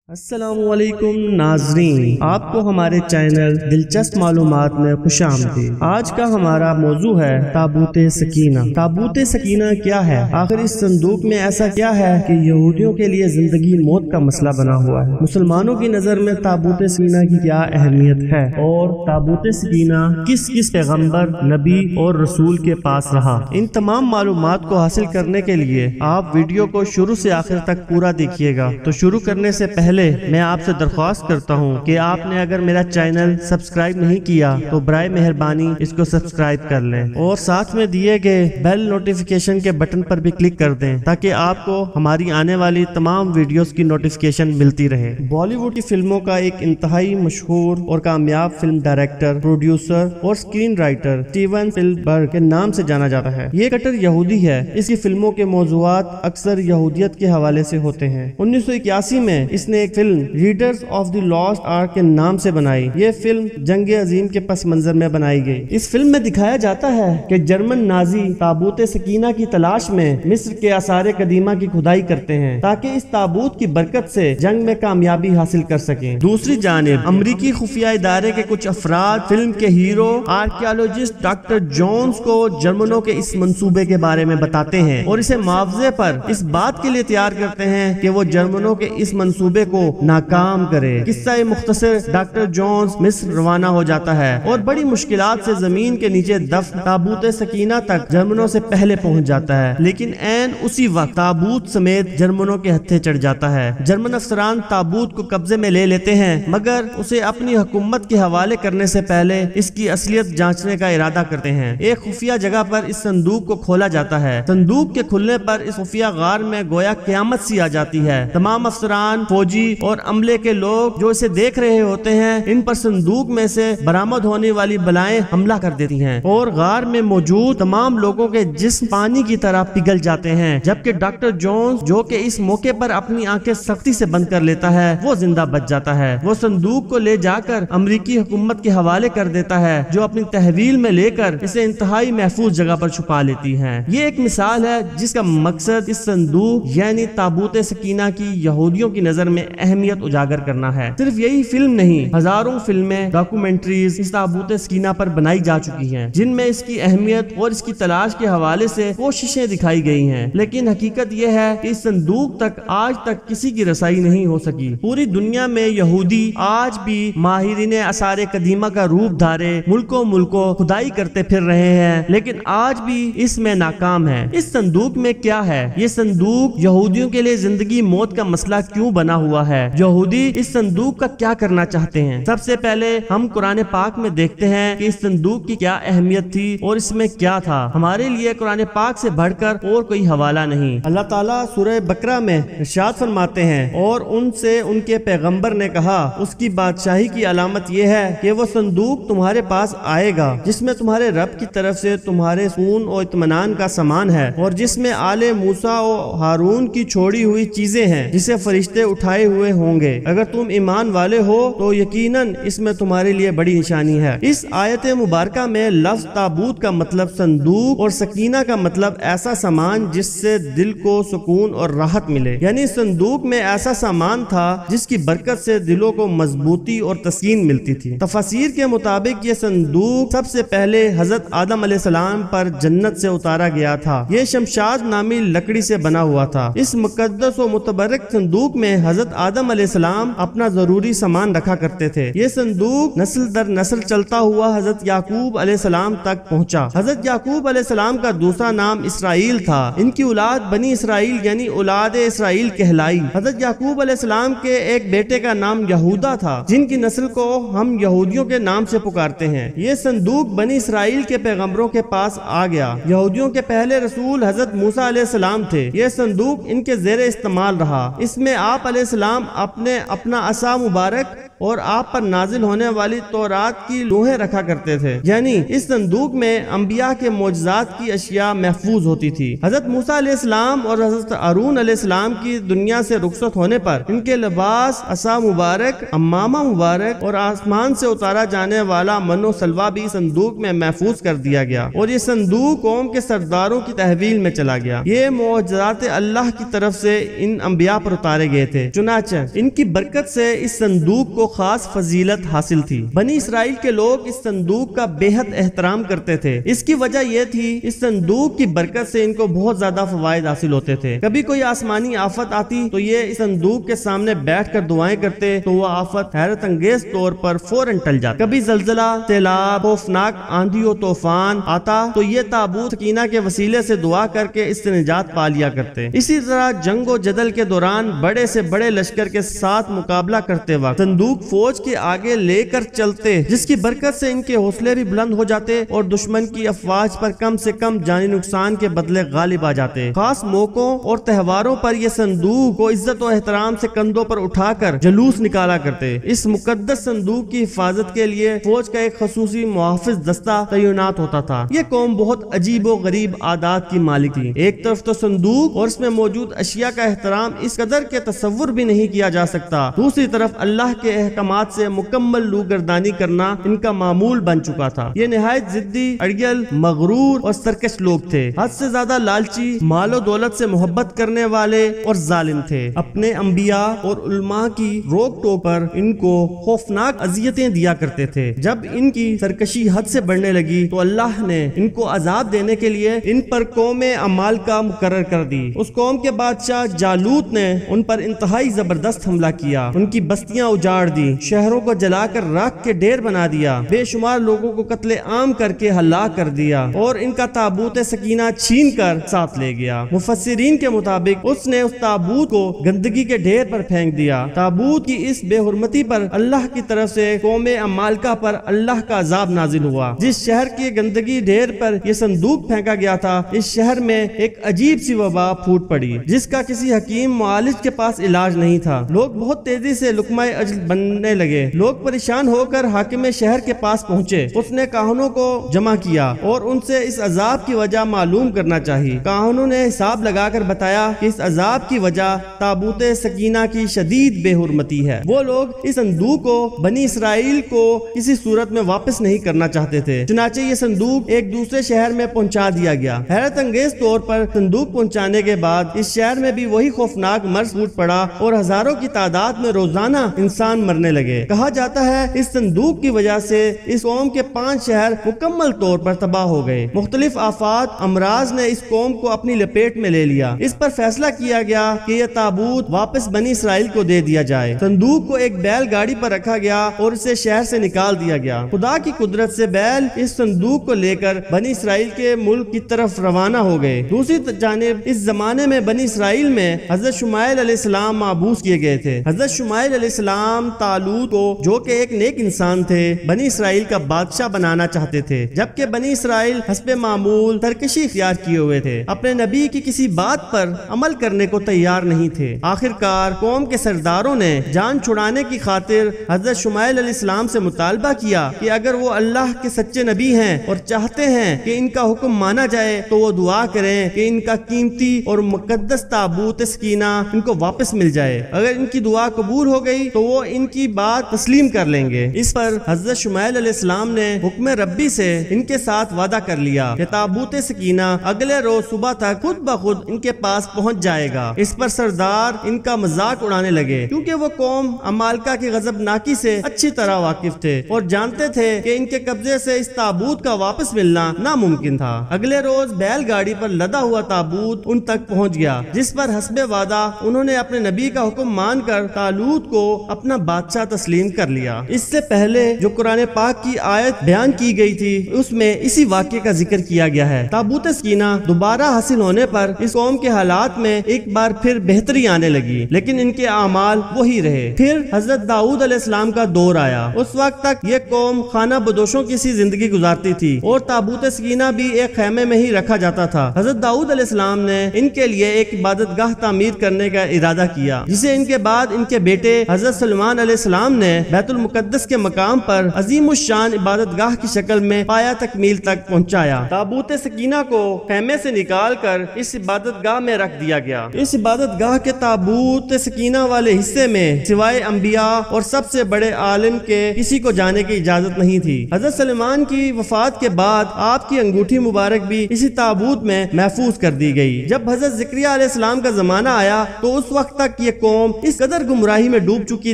السلام علیکم ناظرین، آپ کو ہمارے چینل دلچسپ معلومات میں خوش آمدید۔ آج کا ہمارا موضوع ہے تابوت سکینہ۔ تابوت سکینہ کیا ہے؟ آخر اس صندوق میں ایسا کیا ہے کہ یہودیوں کے لیے زندگی موت کا مسئلہ بنا ہوا ہے؟ مسلمانوں کی نظر میں تابوت سکینہ کی کیا اہمیت ہے اور تابوت سکینہ کس کس پیغمبر، نبی اور رسول کے پاس رہا؟ ان تمام معلومات کو حاصل کرنے کے لیے آپ ویڈیو کو شروع سے آخر تک پورا دیکھیے گا۔ تو شروع کرنے سے پہلے میں آپ سے درخواست کرتا ہوں کہ آپ نے اگر میرا چینل سبسکرائب نہیں کیا تو برائے مہربانی اس کو سبسکرائب کر لیں اور ساتھ میں دیے گئے بیل نوٹیفیکیشن کے بٹن پر بھی کلک کر دیں تاکہ آپ کو ہماری آنے والی تمام ویڈیوز کی نوٹیفیکیشن ملتی رہے۔ بالی ووڈ کی فلموں کا ایک انتہائی مشہور اور کامیاب فلم ڈائریکٹر، پروڈیوسر اور اسکرین رائٹر اسٹیون اسپیلبرگ کے نام سے جانا جاتا ہے۔ یہ کٹر یہودی ہے۔ اس کی فلموں کے موضوعات اکثر یہودیت کے حوالے سے ہوتے ہیں۔ 1981 میں اس نے ایک film Raiders of the Lost Ark کے نام سے بنائی۔ یہ فلم جنگ عظیم کے پس منظر میں بنائی گئی۔ اس فلم میں دکھایا جاتا ہے کہ جرمن نازی تابوت سکینہ کی تلاش میں مصر کے آثار قدیمہ کی کھدائی کرتے ہیں تاکہ اس تابوت کی برکت سے جنگ میں کامیابی حاصل کر سکیں۔ دوسری جانب امریکی خفیہ ادارے کے کچھ افراد فلم کے ہیرو آرکیالوجسٹ ڈاکٹر جونز کو جرمنوں کے اس منصوبے کے بارے میں بتاتے ہیں اور اسے معاوضے پر اس بات کے لیے تیار کرتے ہیں کہ وہ جرمنوں کے اس منصوبے کو ناکام کرے۔ قصہ مختصر، ڈاکٹر جونز مصر روانہ ہو جاتا ہے اور بڑی مشکلات سے زمین کے نیچے دفن تابوت سکینہ تک جرمنوں سے پہلے پہنچ جاتا ہے، لیکن عین اسی وقت تابوت سمیت جرمنوں کے ہتھے چڑھ جاتا ہے۔ جرمن افسران تابوت کو قبضے میں لے لیتے ہیں مگر اسے اپنی حکومت کے حوالے کرنے سے پہلے اس کی اصلیت جانچنے کا ارادہ کرتے ہیں۔ ایک خفیہ جگہ پر اس صندوق کو کھولا جاتا ہے۔ صندوق کے کھلنے پر اس خفیہ غار میں گویا قیامت سی آ جاتی ہے۔ تمام افسران، فوجی اور عملے کے لوگ جو اسے دیکھ رہے ہوتے ہیں، ان پر صندوق میں سے برآمد ہونے والی بلائیں حملہ کر دیتی ہیں اور غار میں موجود تمام لوگوں کے جسم پانی کی طرح پگھل جاتے ہیں، جبکہ ڈاکٹر جونز جو کہ اس موقع پر اپنی آنکھیں سختی سے بند کر لیتا ہے وہ زندہ بچ جاتا ہے۔ وہ صندوق کو لے جا کر امریکی حکومت کے حوالے کر دیتا ہے جو اپنی تحویل میں لے کر اسے انتہائی محفوظ جگہ پر چھپا لیتی ہے۔ یہ ایک مثال ہے جس کا مقصد اس صندوق یعنی تابوت سکینہ کی یہودیوں کی نظر میں اہمیت اجاگر کرنا ہے۔ صرف یہی فلم نہیں، ہزاروں فلمیں، ڈاکومنٹریز اس تابوت سکینہ پر بنائی جا چکی ہیں جن میں اس کی اہمیت اور اس کی تلاش کے حوالے سے کوششیں دکھائی گئی ہیں، لیکن حقیقت یہ ہے کہ اس صندوق تک آج تک کسی کی رسائی نہیں ہو سکی۔ پوری دنیا میں یہودی آج بھی ماہرین آثار قدیمہ کا روپ دھارے ملکوں کھدائی کرتے پھر رہے ہیں، لیکن آج بھی اس میں ناکام ہے۔ اس صندوق میں کیا ہے؟ یہ صندوق یہودیوں کے لیے زندگی موت کا مسئلہ کیوں بنا ہوا ہے؟ یہودی اس صندوق کا کیا کرنا چاہتے ہیں؟ سب سے پہلے ہم قرآن پاک میں دیکھتے ہیں کہ اس صندوق کی کیا اہمیت تھی اور اس میں کیا تھا۔ ہمارے لیے قرآن پاک سے بڑھ کر اور کوئی حوالہ نہیں۔ اللہ تعالیٰ سورہ بقرہ میں ارشاد فرماتے ہیں، اور ان سے ان کے پیغمبر نے کہا، اس کی بادشاہی کی علامت یہ ہے کہ وہ صندوق تمہارے پاس آئے گا جس میں تمہارے رب کی طرف سے تمہارے سکون اور اطمینان کا سامان ہے اور جس میں آل موسیٰ و ہارون کی چھوڑی ہوئی چیزیں ہیں جسے فرشتے اٹھائے ہوئے ہوں گے۔ اگر تم ایمان والے ہو تو یقیناً اس میں تمہارے لیے بڑی نشانی ہے۔ اس آیت مبارکہ میں لفظ تابوت کا مطلب صندوق اور سکینہ کا مطلب ایسا سامان جس سے دل کو سکون اور راحت ملے، یعنی صندوق میں ایسا سامان تھا جس کی برکت سے دلوں کو مضبوطی اور تسکین ملتی تھی۔ تفاسیر کے مطابق یہ صندوق سب سے پہلے حضرت آدم علیہ السلام پر جنت سے اتارا گیا تھا۔ یہ شمشاد نامی لکڑی سے بنا ہوا تھا۔ اس مقدس و متبرک صندوق میں حضرت آدم علیہ السلام اپنا ضروری سامان رکھا کرتے تھے۔ یہ صندوق نسل در نسل چلتا ہوا حضرت یعقوب علیہ السلام تک پہنچا۔ حضرت یعقوب علیہ السلام کا دوسرا نام اسرائیل تھا۔ ان کی اولاد بنی اسرائیل یعنی اولاد اسرائیل کہلائی۔ حضرت یعقوب علیہ السلام کے ایک بیٹے کا نام یہودا تھا جن کی نسل کو ہم یہودیوں کے نام سے پکارتے ہیں۔ یہ صندوق بنی اسرائیل کے پیغمبروں کے پاس آ گیا۔ یہودیوں کے پہلے رسول حضرت موسیٰ علیہ السلام تھے۔ یہ صندوق ان کے زیر استعمال رہا۔ اس میں آپ علیہ السلام اپنا عصا مبارک اور آپ پر نازل ہونے والی تورات کی لوحیں رکھا کرتے تھے، یعنی اس صندوق میں انبیاء کے معجزات کی اشیاء محفوظ ہوتی تھی۔ حضرت موسیٰ علیہ السلام اور حضرت ہارون علیہ السلام کی دنیا سے رخصت ہونے پر ان کے لباس، عصا مبارک، امامہ مبارک اور آسمان سے اتارا جانے والا من و سلوہ بھی صندوق میں محفوظ کر دیا گیا، اور یہ صندوق قوم کے سرداروں کی تحویل میں چلا گیا۔ یہ معجزات اللہ کی طرف سے ان انبیاء پر اتارے گئے تھے، چنانچہ ان کی برکت سے اس صندوق کو خاص فضیلت حاصل تھی۔ بنی اسرائیل کے لوگ اس صندوق کا بے حد احترام کرتے تھے۔ اس کی وجہ یہ تھی اس صندوق کی برکت سے ان کو بہت زیادہ فوائد حاصل ہوتے تھے۔ کبھی کوئی آسمانی آفت آتی تو یہ اس صندوق کے سامنے بیٹھ کر دعائیں کرتے تو وہ آفت حیرت انگیز طور پر فوراً ٹل جاتی۔ کبھی زلزلہ، سیلاب، خوفناک آندھی و طوفان آتا تو یہ تابوت سکینہ کے وسیلے سے دعا کر کے اس سے نجات پا لیا کرتے۔ اسی طرح جنگ و جدل کے دوران بڑے سے بڑے لشکر کے ساتھ مقابلہ کرتے وقت صندوق فوج کے آگے لے کر چلتے، جس کی برکت سے ان کے حوصلے بھی بلند ہو جاتے اور دشمن کی افواج پر کم سے کم جانی نقصان کے بدلے غالب آ جاتے۔ خاص موقعوں اور تہواروں پر یہ صندوق کو عزت و احترام سے کندھوں پر اٹھا کر جلوس نکالا کرتے۔ اس مقدس صندوق کی حفاظت کے لیے فوج کا ایک خصوصی محافظ دستہ تعینات ہوتا تھا۔ یہ قوم بہت عجیب و غریب عادات کی مالک تھی۔ ایک طرف تو صندوق اور اس میں موجود اشیاء کا احترام اس قدر کے تصور بھی نہیں کیا جا سکتا، دوسری طرف اللہ کے احکامات سے مکمل روگردانی کرنا ان کا معمول بن چکا تھا۔ یہ نہایت ضدی، اڑیل، مغرور اور سرکش لوگ تھے، حد سے زیادہ لالچی، مال و دولت سے محبت کرنے والے اور ظالم تھے۔ اپنے انبیاء اور علماء کی روک ٹوک پر ان کو خوفناک اذیتیں دیا کرتے تھے۔ جب ان کی سرکشی حد سے بڑھنے لگی تو اللہ نے ان کو عذاب دینے کے لیے ان پر قوم عمالقہ مقرر کر دی۔ اس قوم کے بادشاہ جالوت نے ان پر انتہائی زبردست حملہ کیا، ان کی بستیاں اجاڑ دی، شہروں کو جلا کر راکھ کے ڈھیر بنا دیا، بے شمار لوگوں کو قتل عام کر کے ہلاک کر دیا اور ان کا تابوت سکینہ چھین کر ساتھ لے گیا۔ مفسرین کے مطابق اس نے اس تابوت کو گندگی کے ڈھیر پر پھینک دیا۔ تابوت کی اس بے حرمتی پر اللہ کی طرف سے قوم عمالقہ پر اللہ کا عذاب نازل ہوا۔ جس شہر کی گندگی ڈھیر پر یہ صندوق پھینکا گیا تھا، اس شہر میں ایک عجیب سی وبا پھوٹ پڑی جس کا کسی حکیم معالج کے پاس علاج نہیں تھا۔ لوگ بہت تیزی سے لقمہ اجل بننے لگے۔ لوگ پریشان ہو کر حاکم شہر کے پاس پہنچے۔ اس نے کاہنوں کو جمع کیا اور ان سے اس عذاب کی وجہ معلوم کرنا چاہیے۔ کاہنوں نے حساب لگا کر بتایا کہ اس عذاب کی وجہ تابوت سکینہ کی شدید بے حرمتی ہے۔ وہ لوگ اس صندوق کو بنی اسرائیل کو کسی صورت میں واپس نہیں کرنا چاہتے تھے، چنانچہ یہ صندوق ایک دوسرے شہر میں پہنچا دیا گیا۔ حیرت انگیز طور پر صندوق پہنچانے کے بعد اس شہر میں بھی وہی خوفناک مرض پھوٹ پڑا اور ہزاروں کی تعداد میں روزانہ انسان مرنے لگے۔ کہا جاتا ہے اس صندوق کی وجہ سے اس قوم کے 5 شہر مکمل طور پر تباہ ہو گئے۔ مختلف آفات، امراض نے اس قوم کو اپنی لپیٹ میں لے لیا۔ اس پر فیصلہ کیا گیا کہ یہ تابوت واپس بنی اسرائیل کو دے دیا جائے۔ صندوق کو ایک بیل گاڑی پر رکھا گیا اور اسے شہر سے نکال دیا گیا۔ خدا کی قدرت سے بیل اس صندوق کو لے کر بنی اسرائیل کے ملک کی طرف روانہ ہو گئے۔ دوسری جانب اس زمانے میں بنی اسرائیل میں حضرت شمائیل علیہ السلام محبوس کیے گئے تھے۔ حضرت شمائیل علیہ السلام طالوت کو، جو کہ ایک نیک انسان تھے، بنی اسرائیل کا بادشاہ بنانا چاہتے تھے، جبکہ بنی اسرائیل حسب معمول سرکشی اختیار کیے ہوئے تھے، اپنے نبی کی کسی بات پر عمل کرنے کو تیار نہیں تھے۔ آخرکار قوم کے سرداروں نے جان چھڑانے کی خاطر حضرت شمائیل علیہ السلام سے مطالبہ کیا کہ اگر وہ اللہ کے سچے نبی ہیں اور چاہتے ہیں کہ ان کا حکم مانا جائے تو وہ دعا کریں کہ ان کا قیمتی اور مقدس تابوت سکینہ ان کو واپس مل جائے۔ اگر ان کی دعا قبول ہو گئی تو وہ ان کی بات تسلیم کر لیں گے۔ اس پر حضرت شمائیل علیہ السلام نے حکم ربی سے ان کے ساتھ وعدہ کر لیا کہ تابوت سکینہ اگلے روز صبح تک خود بخود ان کے پاس پہنچ جائے گا۔ اس پر سردار ان کا مذاق اڑانے لگے، کیونکہ وہ قوم عمالقہ کی غضبناکی سے اچھی طرح واقف تھے اور جانتے تھے کہ ان کے قبضے سے اس تابوت کا واپس ملنا ناممکن تھا۔ اگلے روز بیل گاڑی پر لدا ہوا تابوت ان تک پہنچ گیا، جس پر حسب وعدہ انہوں نے اپنے نبی کا حکم مان کر طالوت کو اپنا بادشاہ تسلیم کر لیا۔ اس سے پہلے جو قرآن پاک کی آیت بیان کی گئی تھی اس میں اسی واقعے کا ذکر کیا گیا ہے۔ تابوت سکینہ دوبارہ حاصل ہونے پر اس قوم کے حالات میں ایک بار پھر بہتری آنے لگی، لیکن ان کے اعمال وہی رہے۔ پھر حضرت داؤد علیہ السلام کا دور آیا۔ اس وقت تک یہ قوم خانہ بدوشوں کی سی زندگی گزارتی تھی اور تابوت سکینہ بھی ایک خیمے میں ہی رکھا جاتا تھا۔ حضرت داؤد علیہ السلام نے ان کے لیے ایک عبادت گاہ تعمیر کرنے کا ارادہ کیا، جسے ان کے بعد ان کے بیٹے حضرت سلیمان علیہ علیہ السلام نے بیت المقدس کے مقام پر عظیم الشان عبادت گاہ کی شکل میں پایا تکمیل تک پہنچایا۔ تابوت سکینہ کو خیمے سے نکال کر اس عبادت گاہ میں رکھ دیا گیا۔ اس عبادت گاہ کے تابوت سکینہ والے حصے میں سوائے انبیاء اور سب سے بڑے عالم کے کسی کو جانے کی اجازت نہیں تھی۔ حضرت سلیمان کی وفات کے بعد آپ کی انگوٹھی مبارک بھی اسی تابوت میں محفوظ کر دی گئی۔ جب حضرت زکریا علیہ السلام کا زمانہ آیا تو اس وقت تک یہ قوم اس قدر گمراہی میں ڈوب چکی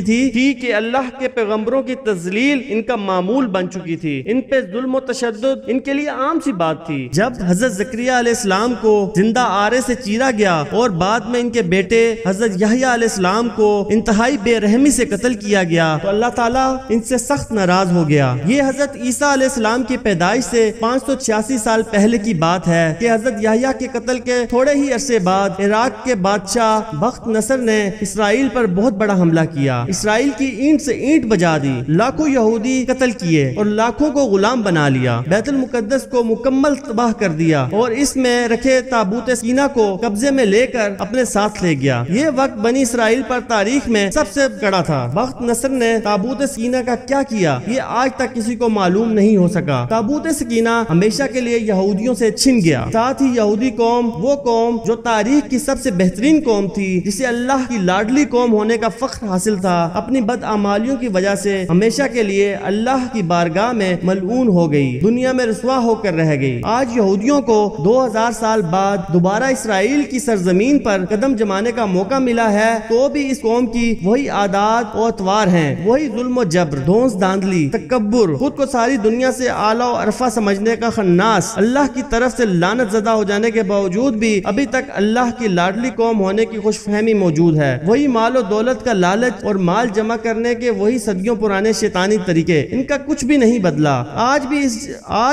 تھی کہ اللہ کے پیغمبروں کی تذلیل ان کا معمول بن چکی تھی۔ ان پہ ظلم و تشدد ان کے لیے عام سی بات تھی۔ جب حضرت زکریا علیہ السلام کو زندہ آرے سے چیرا گیا اور بعد میں ان کے بیٹے حضرت یحییٰ علیہ السلام کو انتہائی بے رحمی سے قتل کیا گیا تو اللہ تعالیٰ ان سے سخت ناراض ہو گیا۔ یہ حضرت عیسیٰ علیہ السلام کی پیدائش سے 586 سال پہلے کی بات ہے کہ حضرت یحییٰ کے قتل کے تھوڑے ہی عرصے بعد عراق کے بادشاہ بخت نصر نے اسرائیل پر بہت بڑا حملہ کیا۔ اسرائیل کی اینٹ سے اینٹ بجا دی، لاکھوں یہودی قتل کیے اور لاکھوں کو غلام بنا لیا، بیت المقدس کو مکمل تباہ کر دیا اور اس میں رکھے تابوت سکینہ کو قبضے میں لے کر اپنے ساتھ لے گیا۔ یہ وقت بنی اسرائیل پر تاریخ میں سب سے کڑا تھا۔ بخت نصر نے تابوت سکینہ کا کیا کیا یہ آج تک کسی کو معلوم نہیں ہو سکا۔ تابوت سکینہ ہمیشہ کے لیے یہودیوں سے چھن گیا۔ ساتھ ہی یہودی قوم، وہ قوم جو تاریخ کی سب سے بہترین قوم تھی، جسے اللہ کی لاڈلی قوم ہونے کا فخر حاصل تھا، اپنی بدعمالیوں کی وجہ سے ہمیشہ کے لیے اللہ کی بارگاہ میں ملعون ہو گئی، دنیا میں رسوا ہو کر رہ گئی۔ آج یہودیوں کو 2000 سال بعد دوبارہ اسرائیل کی سرزمین پر قدم جمانے کا موقع ملا ہے تو بھی اس قوم کی وہی عادات و اطوار ہیں، وہی ظلم و جبر، دھونس دھاندلی، تکبر، خود کو ساری دنیا سے اعلیٰ و عرفہ سمجھنے کا خناس، اللہ کی طرف سے لعنت زدہ ہو جانے کے باوجود بھی ابھی تک اللہ کی لاڈلی قوم ہونے کی خوش فہمی موجود ہے، وہی مال و دولت کا لالچ اور مال جمع کرنے کے وہی صدیوں پرانے شیطانی طریقے، ان کا کچھ بھی نہیں بدلا۔ آج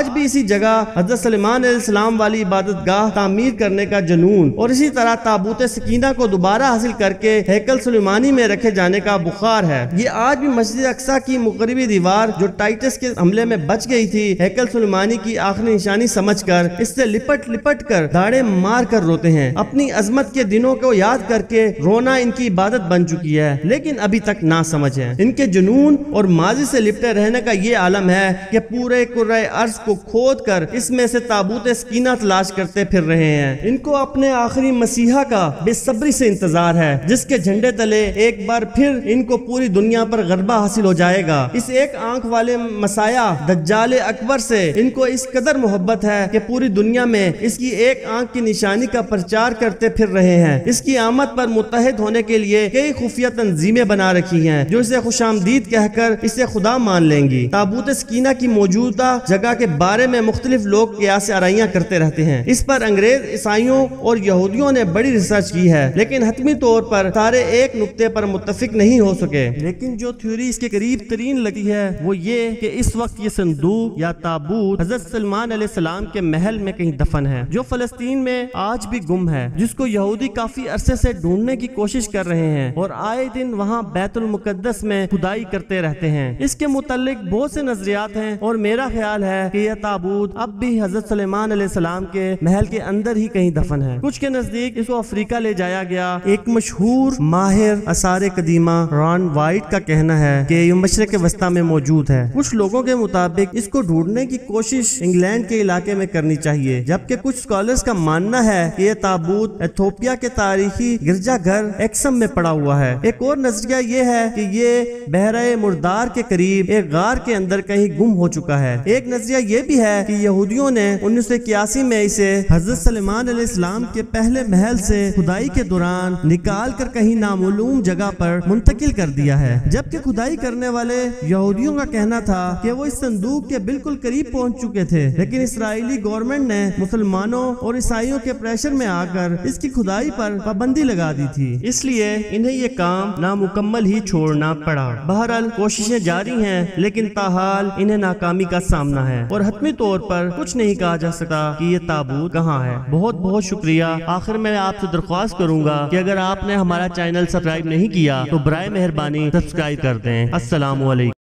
بھی اسی جگہ حضرت سلیمان علیہ السلام والی عبادت گاہ تعمیر کرنے کا جنون اور اسی طرح تابوت سکینہ کو دوبارہ حاصل کر کے ہیکل سلیمانی میں رکھے جانے کا بخار ہے۔ یہ آج بھی مسجد اقصی کی مغربی دیوار جو ٹائٹس کے حملے میں بچ گئی تھی، ہیکل سلیمانی کی آخری نشانی سمجھ کر اس سے لپٹ کر داڑے مار کر روتے ہیں۔ اپنی عظمت کے دنوں کو یاد کر کے رونا ان کی عبادت بن چکی ہے، لیکن ابھی تک نہ سمجھ ہے۔ ان کے جنون اور ماضی سے لپٹے رہنے کا یہ عالم ہے کہ پورے کرۂ ارض کو کھود کر اس میں سے تابوت سکینہ تلاش کرتے پھر رہے ہیں۔ ان کو اپنے آخری مسیحا کا بے صبری سے انتظار ہے، جس کے جھنڈے تلے ایک بار پھر ان کو پوری دنیا پر غلبہ حاصل ہو جائے گا۔ اس ایک آنکھ والے مسیحا دجال اکبر سے ان کو اس قدر محبت ہے کہ پوری دنیا میں اس کی ایک آنکھ کی نشانی کا پرچار کرتے پھر رہے ہیں۔ اس کی آمد پر متحد ہونے کے لیے کئی خفیہ تنظیمیں بنا رکھی ہیں جو اسے خوش آمدید کہہ کر اسے خدا مان لیں گی۔ تابوت سکینہ کی موجودہ جگہ کے بارے میں مختلف لوگ قیاس آرائیاں کرتے رہتے ہیں۔ اس پر انگریز، عیسائیوں اور یہودیوں نے بڑی ریسرچ کی ہے، لیکن حتمی طور پر سارے ایک نقطے پر متفق نہیں ہو سکے۔ لیکن جو تھیوری اس کے قریب ترین لگتی ہے وہ یہ کہ اس وقت یہ صندوق یا تابوت حضرت سلیمان علیہ السلام کے محل میں کہیں دفن ہے، جو فلسطین میں آج بھی گم ہے، جس کو یہودی کافی عرصے سے ڈھونڈنے کی کوشش کر رہے ہیں اور آئے دن وہاں بیت المقدس میں کھدائی کرتے رہتے ہیں۔ اس کے متعلق بہت سے نظریات ہیں اور میرا خیال ہے کہ یہ تابوت اب بھی حضرت سلیمان علیہ السلام کے محل کے اندر ہی کہیں دفن ہے۔ کچھ کے نزدیک اس کو افریقہ لے جایا گیا۔ ایک مشہور ماہر آثار قدیمہ ران وائٹ کا کہنا ہے کہ یہ مشرق وسطی میں موجود ہے۔ کچھ لوگوں کے مطابق اس کو ڈھونڈنے کی کوشش انگلینڈ کے علاقے میں کرنی چاہیے، جبکہ کچھ اسکالرز کا ماننا ہے کہ یہ تابوت ایتھوپیا کے تاریخی گرجا گھر ایکسم میں پڑا ہوا ہے۔ ایک اور نظریہ یہ ہے کہ یہ بحیرہ مردار کے قریب ایک غار کے اندر کہیں گم ہو چکا ہے۔ ایک نظریہ یہ بھی ہے کہ یہودیوں نے 1981 میں اسے حضرت سلیمان علیہ السلام کے پہلے محل سے کھدائی کے دوران نکال کر کہیں نامعلوم جگہ پر منتقل کر دیا ہے، جبکہ کھدائی کرنے والے یہودیوں کا کہنا تھا کہ وہ اس صندوق کے بالکل قریب پہنچ چکے تھے، لیکن اسرائیلی گورنمنٹ نے مسلمانوں اور عیسائیوں کے پریشر میں آ کر اس کی کھدائی پر پابندی لگا دی تھی، اس لیے انہیں یہ کام نامکمل ہی چھوڑنا پڑا۔ بہرحال کوششیں جاری ہیں، لیکن تاحال انہیں ناکامی کا سامنا ہے اور حتمی طور پر کچھ نہیں کہا جا سکتا کہ یہ تابوت کہاں ہے۔ بہت بہت شکریہ۔ آخر میں آپ سے درخواست کروں گا کہ اگر آپ نے ہمارا چینل سبسکرائب نہیں کیا تو برائے مہربانی سبسکرائب کر دیں۔ السلام علیکم۔